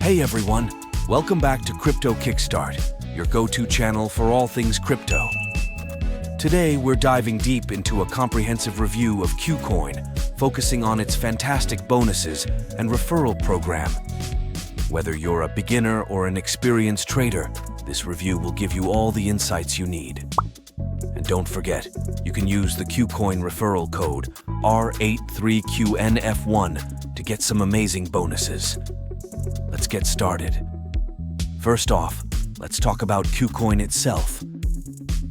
Hey everyone, welcome back to Crypto Kickstart, your go-to channel for all things crypto. Today we're diving deep into a comprehensive review of Kucoin, focusing on its fantastic bonuses and referral program. Whether you're a beginner or an experienced trader, this review will give you all the insights you need. And don't forget, you can use the Kucoin referral code r83QNF1 to get some amazing bonuses. Let's get started. First off, let's talk about Kucoin itself.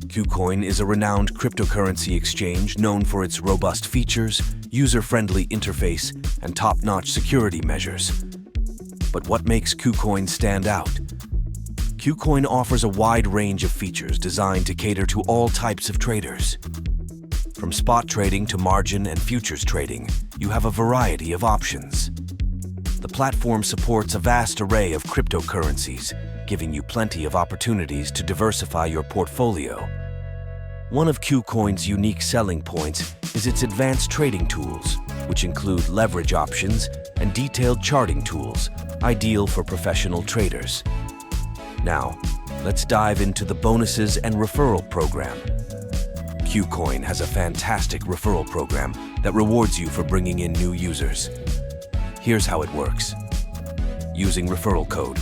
Kucoin is a renowned cryptocurrency exchange known for its robust features, user-friendly interface, and top-notch security measures. But what makes Kucoin stand out? Kucoin offers a wide range of features designed to cater to all types of traders. From spot trading to margin and futures trading, you have a variety of options. The platform supports a vast array of cryptocurrencies, giving you plenty of opportunities to diversify your portfolio. One of Kucoin's unique selling points is its advanced trading tools, which include leverage options and detailed charting tools, ideal for professional traders. Now, let's dive into the bonuses and referral program. Kucoin has a fantastic referral program that rewards you for bringing in new users. Here's how it works. Using referral code.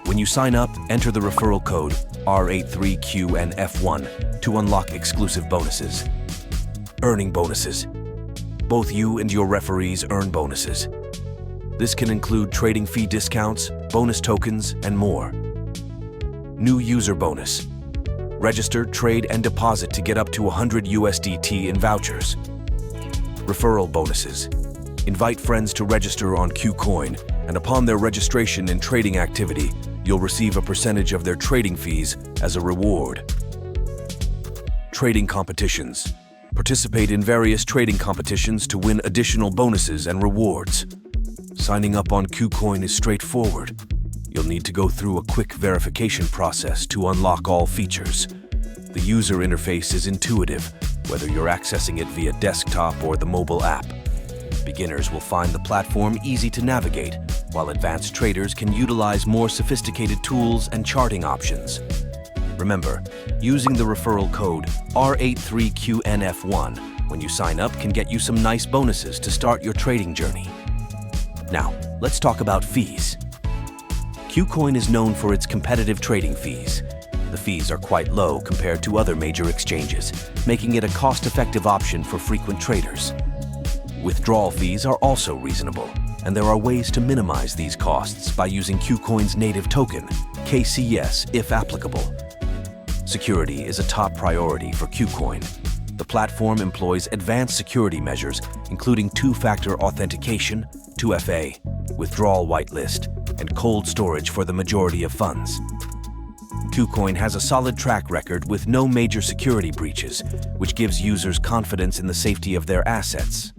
When you sign up, enter the referral code r83QNF1 to unlock exclusive bonuses. Earning bonuses. Both you and your referees earn bonuses. This can include trading fee discounts, bonus tokens, and more. New user bonus. Register, trade, and deposit to get up to 100 USDT in vouchers. Referral bonuses. Invite friends to register on Kucoin, and upon their registration in trading activity, you'll receive a percentage of their trading fees as a reward. Trading competitions. Participate in various trading competitions to win additional bonuses and rewards. Signing up on Kucoin is straightforward. You'll need to go through a quick verification process to unlock all features. The user interface is intuitive, whether you're accessing it via desktop or the mobile app. Beginners will find the platform easy to navigate, while advanced traders can utilize more sophisticated tools and charting options. Remember, using the referral code r83QNF1 when you sign up can get you some nice bonuses to start your trading journey. Now, let's talk about fees. Kucoin is known for its competitive trading fees. The fees are quite low compared to other major exchanges, making it a cost-effective option for frequent traders. Withdrawal fees are also reasonable, and there are ways to minimize these costs by using Kucoin's native token, KCS, if applicable. Security is a top priority for Kucoin. The platform employs advanced security measures, including two-factor authentication, 2FA, withdrawal whitelist, and cold storage for the majority of funds. Kucoin has a solid track record with no major security breaches, which gives users confidence in the safety of their assets.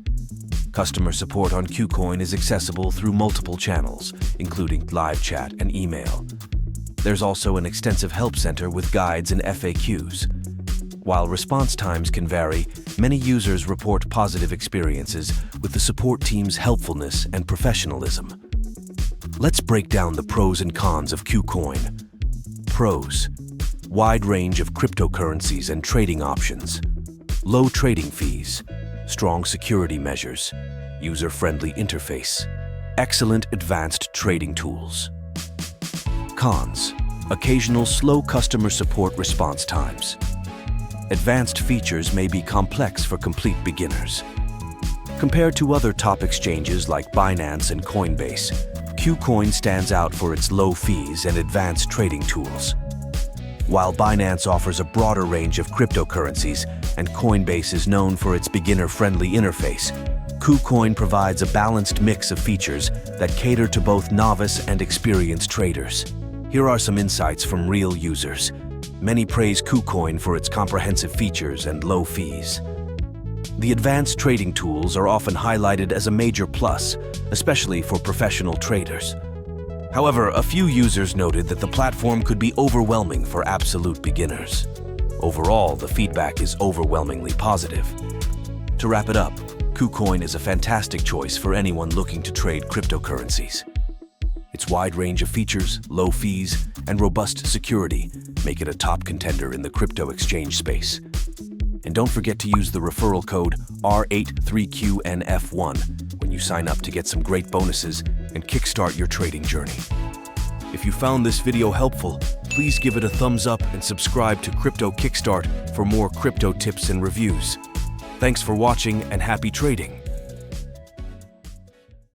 Customer support on Kucoin is accessible through multiple channels, including live chat and email. There's also an extensive help center with guides and FAQs. While response times can vary, many users report positive experiences with the support team's helpfulness and professionalism. Let's break down the pros and cons of Kucoin. Pros: wide range of cryptocurrencies and trading options, low trading fees, strong security measures, user-friendly interface, excellent advanced trading tools. Cons: occasional slow customer support response times. Advanced features may be complex for complete beginners. Compared to other top exchanges like Binance and Coinbase, Kucoin stands out for its low fees and advanced trading tools. While Binance offers a broader range of cryptocurrencies and Coinbase is known for its beginner-friendly interface, Kucoin provides a balanced mix of features that cater to both novice and experienced traders. Here are some insights from real users. Many praise Kucoin for its comprehensive features and low fees. The advanced trading tools are often highlighted as a major plus, especially for professional traders. However, a few users noted that the platform could be overwhelming for absolute beginners. Overall, the feedback is overwhelmingly positive. To wrap it up, Kucoin is a fantastic choice for anyone looking to trade cryptocurrencies. Its wide range of features, low fees, and robust security make it a top contender in the crypto exchange space. And don't forget to use the referral code r83QNF1 when you sign up to get some great bonuses and kickstart your trading journey. If you found this video helpful, please give it a thumbs up and subscribe to Crypto Kickstart for more crypto tips and reviews. Thanks for watching and happy trading!